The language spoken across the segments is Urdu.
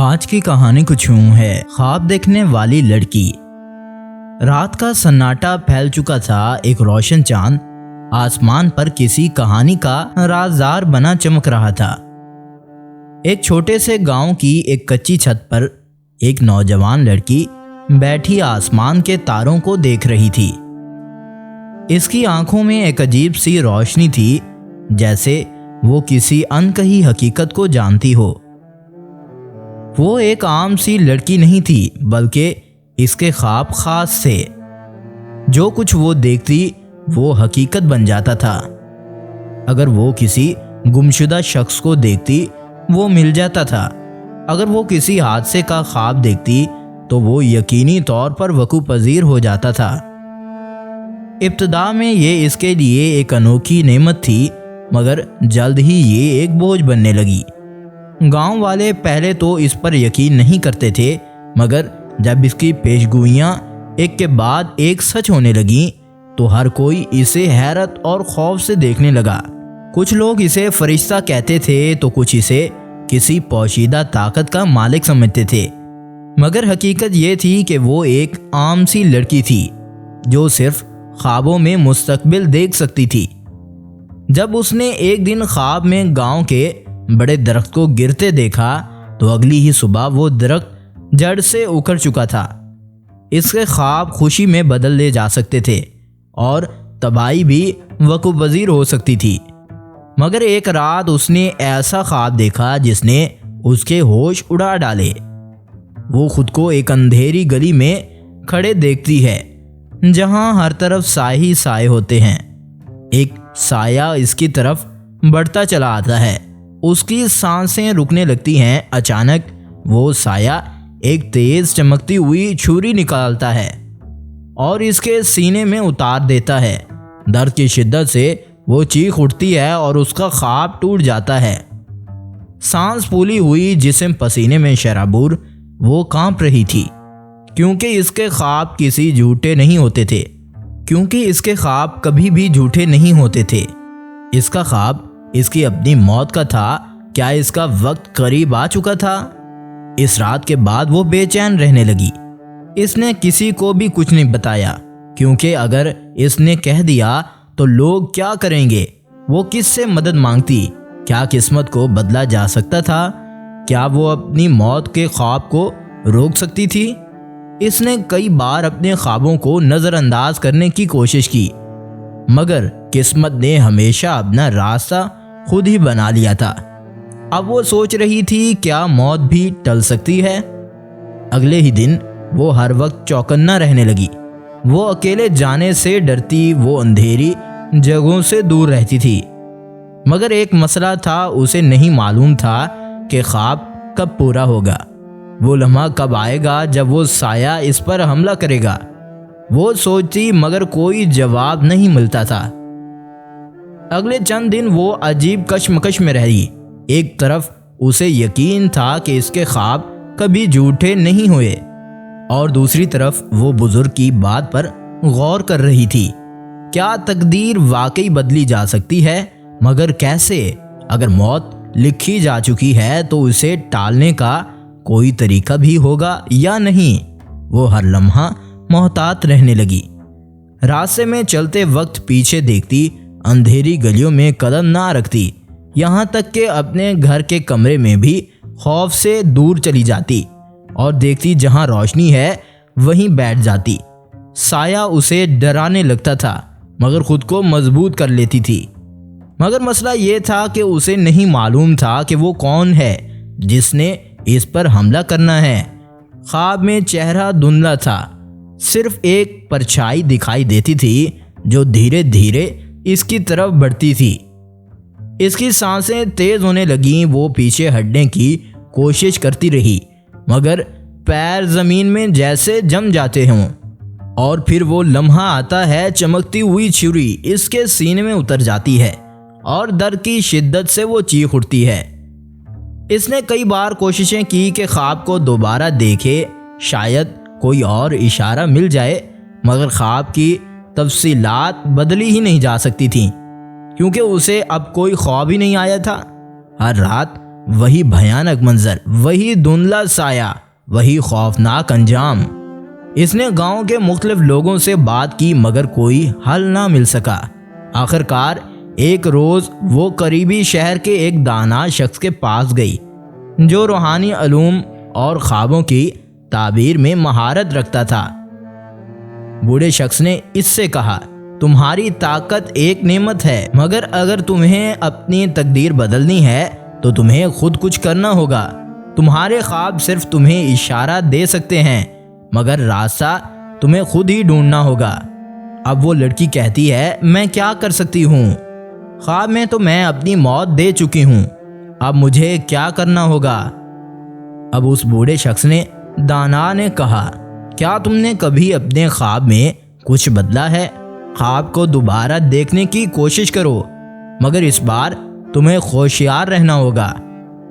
آج کی کہانی کچھ یوں ہے۔ خواب دیکھنے والی لڑکی۔ رات کا سناٹا پھیل چکا تھا۔ ایک روشن چاند آسمان پر کسی کہانی کا رازدار بنا چمک رہا تھا۔ ایک چھوٹے سے گاؤں کی ایک کچی چھت پر ایک نوجوان لڑکی بیٹھی آسمان کے تاروں کو دیکھ رہی تھی۔ اس کی آنکھوں میں ایک عجیب سی روشنی تھی، جیسے وہ کسی انکہی حقیقت کو جانتی ہو۔ وہ ایک عام سی لڑکی نہیں تھی، بلکہ اس کے خواب خاص تھے۔ جو کچھ وہ دیکھتی وہ حقیقت بن جاتا تھا۔ اگر وہ کسی گمشدہ شخص کو دیکھتی وہ مل جاتا تھا۔ اگر وہ کسی حادثے کا خواب دیکھتی تو وہ یقینی طور پر وقوع پذیر ہو جاتا تھا۔ ابتدا میں یہ اس کے لیے ایک انوکھی نعمت تھی، مگر جلد ہی یہ ایک بوجھ بننے لگی۔ گاؤں والے پہلے تو اس پر یقین نہیں کرتے تھے، مگر جب اس کی پیشگوئیاں ایک کے بعد ایک سچ ہونے لگیں تو ہر کوئی اسے حیرت اور خوف سے دیکھنے لگا۔ کچھ لوگ اسے فرشتہ کہتے تھے تو کچھ اسے کسی پوشیدہ طاقت کا مالک سمجھتے تھے، مگر حقیقت یہ تھی کہ وہ ایک عام سی لڑکی تھی جو صرف خوابوں میں مستقبل دیکھ سکتی تھی۔ جب اس نے ایک دن خواب میں گاؤں کے بڑے درخت کو گرتے دیکھا تو اگلی ہی صبح وہ درخت جڑ سے اکھڑ چکا تھا۔ اس کے خواب خوشی میں بدل لے جا سکتے تھے اور تباہی بھی وقوع پذیر ہو سکتی تھی، مگر ایک رات اس نے ایسا خواب دیکھا جس نے اس کے ہوش اڑا ڈالے۔ وہ خود کو ایک اندھیری گلی میں کھڑے دیکھتی ہے جہاں ہر طرف سائے ہی سائے ہوتے ہیں۔ ایک سایہ اس کی طرف بڑھتا چلا آتا ہے، اس کی سانسیں رکنے لگتی ہیں۔ اچانک وہ سایہ ایک تیز چمکتی ہوئی چھری نکالتا ہے اور اس کے سینے میں اتار دیتا ہے۔ درد کی شدت سے وہ چیخ اٹھتی ہے اور اس کا خواب ٹوٹ جاتا ہے۔ سانس پھولی ہوئی جسم پسینے میں شرابور وہ کانپ رہی تھی، کیونکہ اس کے خواب کسی جھوٹے نہیں ہوتے تھے، کیونکہ اس کے خواب کبھی بھی جھوٹے نہیں ہوتے تھے۔ اس کا خواب اس کی اپنی موت کا تھا۔ کیا اس کا وقت قریب آ چکا تھا؟ اس رات کے بعد وہ بے چین رہنے لگی۔ اس نے کسی کو بھی کچھ نہیں بتایا، کیونکہ اگر اس نے کہہ دیا تو لوگ کیا کریں گے؟ وہ کس سے مدد مانگتی؟ کیا قسمت کو بدلا جا سکتا تھا؟ کیا وہ اپنی موت کے خواب کو روک سکتی تھی؟ اس نے کئی بار اپنے خوابوں کو نظر انداز کرنے کی کوشش کی، مگر قسمت نے ہمیشہ اپنا راستہ خود ہی بنا لیا تھا۔ اب وہ سوچ رہی تھی، کیا موت بھی ٹل سکتی ہے؟ اگلے ہی دن وہ ہر وقت چوکنا رہنے لگی۔ وہ اکیلے جانے سے ڈرتی، وہ اندھیری جگہوں سے دور رہتی تھی، مگر ایک مسئلہ تھا، اسے نہیں معلوم تھا کہ خواب کب پورا ہوگا۔ وہ لمحہ کب آئے گا جب وہ سایہ اس پر حملہ کرے گا؟ وہ سوچتی، مگر کوئی جواب نہیں ملتا تھا۔ اگلے چند دن وہ عجیب کشمکش میں رہی۔ ایک طرف اسے یقین تھا کہ اس کے خواب کبھی جھوٹے نہیں ہوئے، اور دوسری طرف وہ بزرگ کی بات پر غور کر رہی تھی۔ کیا تقدیر واقعی بدلی جا سکتی ہے؟ مگر کیسے؟ اگر موت لکھی جا چکی ہے تو اسے ٹالنے کا کوئی طریقہ بھی ہوگا یا نہیں؟ وہ ہر لمحہ محتاط رہنے لگی۔ راستے میں چلتے وقت پیچھے دیکھتی، اندھیری گلیوں میں قدم نہ رکھتی، یہاں تک کہ اپنے گھر کے کمرے میں بھی خوف سے دور چلی جاتی اور دیکھتی جہاں روشنی ہے وہیں بیٹھ جاتی۔ سایہ اسے ڈرانے لگتا تھا، مگر خود کو مضبوط کر لیتی تھی۔ مگر مسئلہ یہ تھا کہ اسے نہیں معلوم تھا کہ وہ کون ہے جس نے اس پر حملہ کرنا ہے۔ خواب میں چہرہ دھندلا تھا، صرف ایک پرچھائی دکھائی دیتی تھی جو دھیرے دھیرے اس کی طرف بڑھتی تھی۔ اس کی سانسیں تیز ہونے لگیں۔ وہ پیچھے ہٹنے کی کوشش کرتی رہی، مگر پیر زمین میں جیسے جم جاتے ہوں۔ اور پھر وہ لمحہ آتا ہے، چمکتی ہوئی چھری اس کے سینے میں اتر جاتی ہے اور درد کی شدت سے وہ چیخ اٹھتی ہے۔ اس نے کئی بار کوششیں کی کہ خواب کو دوبارہ دیکھے، شاید کوئی اور اشارہ مل جائے، مگر خواب کی تفصیلات بدلی ہی نہیں جا سکتی تھیں، کیونکہ اسے اب کوئی خواب ہی نہیں آیا تھا۔ ہر رات وہی بھیانک منظر، وہی دھندلا سایہ، وہی خوفناک انجام۔ اس نے گاؤں کے مختلف لوگوں سے بات کی مگر کوئی حل نہ مل سکا۔ آخرکار ایک روز وہ قریبی شہر کے ایک دانا شخص کے پاس گئی جو روحانی علوم اور خوابوں کی تعبیر میں مہارت رکھتا تھا۔ بوڑھے شخص نے اس سے کہا، تمہاری طاقت ایک نعمت ہے، مگر اگر تمہیں اپنی تقدیر بدلنی ہے تو تمہیں خود کچھ کرنا ہوگا۔ تمہارے خواب صرف تمہیں اشارہ دے سکتے ہیں مگر راستہ تمہیں خود ہی ڈھونڈنا ہوگا۔ اب وہ لڑکی کہتی ہے، میں کیا کر سکتی ہوں؟ خواب میں تو میں اپنی موت دے چکی ہوں، اب مجھے کیا کرنا ہوگا؟ اب اس بوڑھے شخص نے دانا نے کہا، کیا تم نے کبھی اپنے خواب میں کچھ بدلا ہے؟ خواب کو دوبارہ دیکھنے کی کوشش کرو، مگر اس بار تمہیں ہوشیار رہنا ہوگا،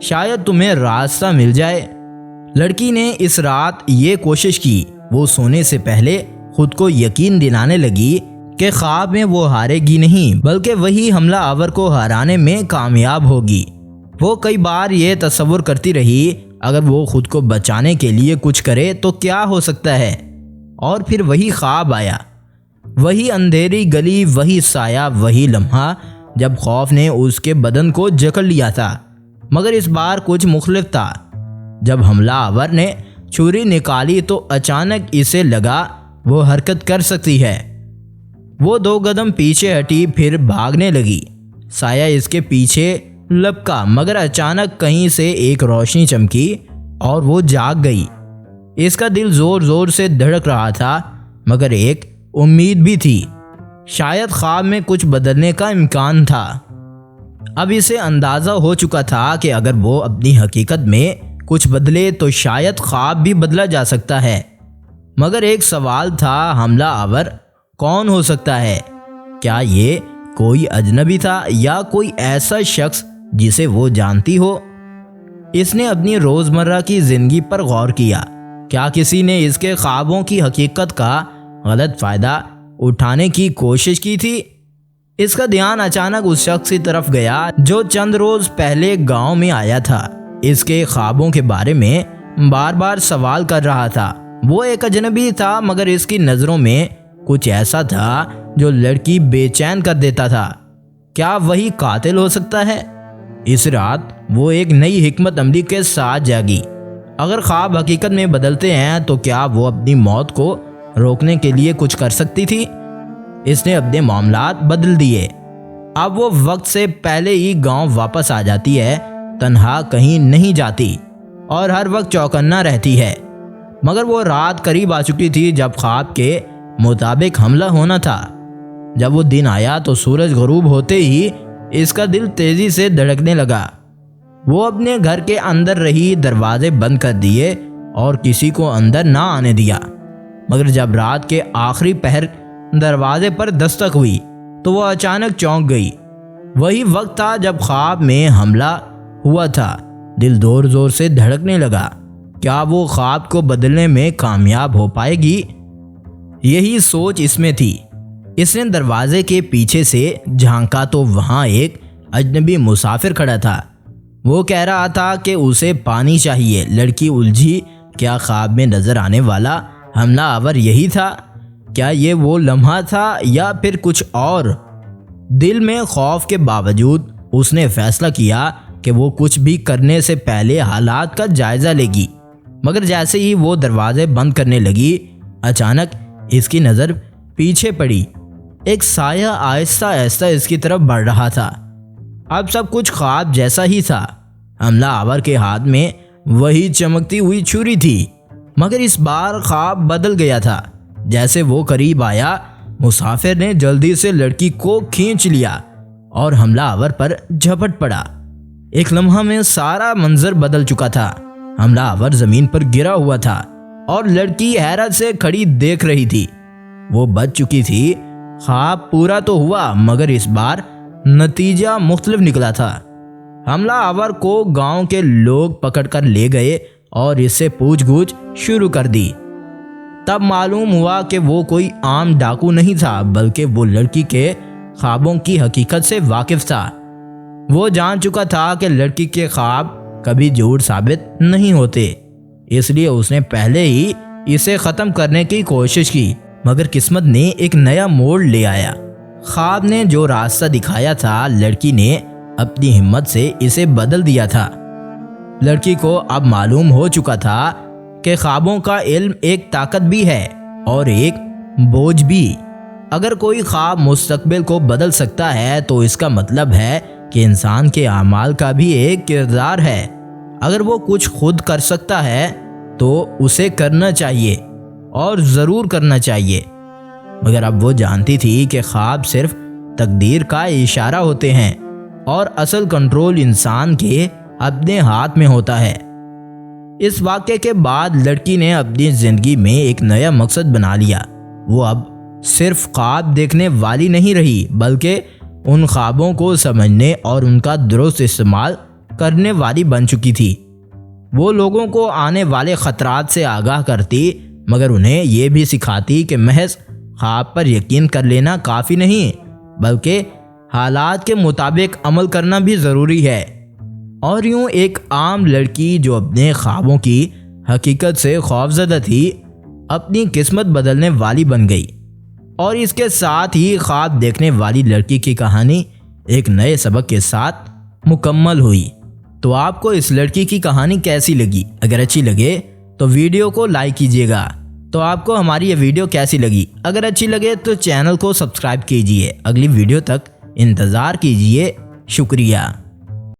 شاید تمہیں راستہ مل جائے۔ لڑکی نے اس رات یہ کوشش کی۔ وہ سونے سے پہلے خود کو یقین دلانے لگی کہ خواب میں وہ ہارے گی نہیں بلکہ وہی حملہ آور کو ہرانے میں کامیاب ہوگی۔ وہ کئی بار یہ تصور کرتی رہی، اگر وہ خود کو بچانے کے لیے کچھ کرے تو کیا ہو سکتا ہے؟ اور پھر وہی خواب آیا، وہی اندھیری گلی، وہی سایہ، وہی لمحہ جب خوف نے اس کے بدن کو جکڑ لیا تھا، مگر اس بار کچھ مختلف تھا۔ جب حملہ آور نے چھری نکالی تو اچانک اسے لگا وہ حرکت کر سکتی ہے۔ وہ 2 قدم پیچھے ہٹی، پھر بھاگنے لگی۔ سایہ اس کے پیچھے لپکا، مگر اچانک کہیں سے ایک روشنی چمکی اور وہ جاگ گئی۔ اس کا دل زور زور سے دھڑک رہا تھا، مگر ایک امید بھی تھی، شاید خواب میں کچھ بدلنے کا امکان تھا۔ اب اسے اندازہ ہو چکا تھا کہ اگر وہ اپنی حقیقت میں کچھ بدلے تو شاید خواب بھی بدلا جا سکتا ہے۔ مگر ایک سوال تھا، حملہ آور کون ہو سکتا ہے؟ کیا یہ کوئی اجنبی تھا یا کوئی ایسا شخص جسے وہ جانتی ہو؟ اس نے اپنی روزمرہ کی زندگی پر غور کیا۔ کیا کسی نے اس کے خوابوں کی حقیقت کا غلط فائدہ اٹھانے کی کوشش کی تھی؟ اس کا دھیان اچانک اس شخص کی طرف گیا جو چند روز پہلے گاؤں میں آیا تھا۔ اس کے خوابوں کے بارے میں بار بار سوال کر رہا تھا۔ وہ ایک اجنبی تھا مگر اس کی نظروں میں کچھ ایسا تھا جو لڑکی بے چین کر دیتا تھا۔ کیا وہی قاتل ہو سکتا ہے؟ اس رات وہ ایک نئی حکمت عملی کے ساتھ جاگی۔ اگر خواب حقیقت میں بدلتے ہیں تو کیا وہ اپنی موت کو روکنے کے لیے کچھ کر سکتی تھی؟ اس نے اپنے معاملات بدل دیے۔ اب وہ وقت سے پہلے ہی گاؤں واپس آ جاتی ہے، تنہا کہیں نہیں جاتی اور ہر وقت چوکنا رہتی ہے۔ مگر وہ رات قریب آ چکی تھی جب خواب کے مطابق حملہ ہونا تھا۔ جب وہ دن آیا تو سورج غروب ہوتے ہی اس کا دل تیزی سے دھڑکنے لگا۔ وہ اپنے گھر کے اندر رہی، دروازے بند کر دیے اور کسی کو اندر نہ آنے دیا۔ مگر جب رات کے آخری پہر دروازے پر دستک ہوئی تو وہ اچانک چونک گئی۔ وہی وقت تھا جب خواب میں حملہ ہوا تھا۔ دل زور زور سے دھڑکنے لگا۔ کیا وہ خواب کو بدلنے میں کامیاب ہو پائے گی؟ یہی سوچ اس میں تھی۔ اس نے دروازے کے پیچھے سے جھانکا تو وہاں ایک اجنبی مسافر کھڑا تھا۔ وہ کہہ رہا تھا کہ اسے پانی چاہیے۔ لڑکی الجھی، کیا خواب میں نظر آنے والا حملہ آور یہی تھا؟ کیا یہ وہ لمحہ تھا یا پھر کچھ اور؟ دل میں خوف کے باوجود اس نے فیصلہ کیا کہ وہ کچھ بھی کرنے سے پہلے حالات کا جائزہ لے گی۔ مگر جیسے ہی وہ دروازے بند کرنے لگی، اچانک اس کی نظر پیچھے پڑی۔ ایک سایہ آہستہ آہستہ اس کی طرف بڑھ رہا تھا۔ اب سب کچھ خواب جیسا ہی تھا۔ حملہ آور کے ہاتھ میں وہی چمکتی ہوئی چھری تھی، مگر اس بار خواب بدل گیا تھا۔ جیسے وہ قریب آیا، مسافر نے جلدی سے لڑکی کو کھینچ لیا اور حملہ آور پر جھپٹ پڑا۔ ایک لمحہ میں سارا منظر بدل چکا تھا۔ حملہ آور زمین پر گرا ہوا تھا اور لڑکی حیرت سے کھڑی دیکھ رہی تھی۔ وہ بچ چکی تھی۔ خواب پورا تو ہوا مگر اس بار نتیجہ مختلف نکلا تھا۔ حملہ آور کو گاؤں کے لوگ پکڑ کر لے گئے اور اس سے پوچھ گچھ شروع کر دی۔ تب معلوم ہوا کہ وہ کوئی عام ڈاکو نہیں تھا بلکہ وہ لڑکی کے خوابوں کی حقیقت سے واقف تھا۔ وہ جان چکا تھا کہ لڑکی کے خواب کبھی جھوٹ ثابت نہیں ہوتے، اس لیے اس نے پہلے ہی اسے ختم کرنے کی کوشش کی، مگر قسمت نے ایک نیا موڑ لے آیا۔ خواب نے جو راستہ دکھایا تھا، لڑکی نے اپنی ہمت سے اسے بدل دیا تھا۔ لڑکی کو اب معلوم ہو چکا تھا کہ خوابوں کا علم ایک طاقت بھی ہے اور ایک بوجھ بھی۔ اگر کوئی خواب مستقبل کو بدل سکتا ہے تو اس کا مطلب ہے کہ انسان کے اعمال کا بھی ایک کردار ہے۔ اگر وہ کچھ خود کر سکتا ہے تو اسے کرنا چاہیے اور ضرور کرنا چاہیے۔ مگر اب وہ جانتی تھی کہ خواب صرف تقدیر کا اشارہ ہوتے ہیں اور اصل کنٹرول انسان کے اپنے ہاتھ میں ہوتا ہے۔ اس واقعے کے بعد لڑکی نے اپنی زندگی میں ایک نیا مقصد بنا لیا۔ وہ اب صرف خواب دیکھنے والی نہیں رہی، بلکہ ان خوابوں کو سمجھنے اور ان کا درست استعمال کرنے والی بن چکی تھی۔ وہ لوگوں کو آنے والے خطرات سے آگاہ کرتی، مگر انہیں یہ بھی سکھاتی کہ محض خواب پر یقین کر لینا کافی نہیں، بلکہ حالات کے مطابق عمل کرنا بھی ضروری ہے۔ اور یوں ایک عام لڑکی جو اپنے خوابوں کی حقیقت سے خوفزدہ تھی، اپنی قسمت بدلنے والی بن گئی۔ اور اس کے ساتھ ہی خواب دیکھنے والی لڑکی کی کہانی ایک نئے سبق کے ساتھ مکمل ہوئی۔ تو آپ کو اس لڑکی کی کہانی کیسی لگی؟ اگر اچھی لگے تو ویڈیو کو لائک کیجیے گا۔ تو آپ کو ہماری یہ ویڈیو کیسی لگی؟ اگر اچھی لگے تو چینل کو سبسکرائب کیجیے۔ اگلی ویڈیو تک انتظار کیجیے۔ شکریہ۔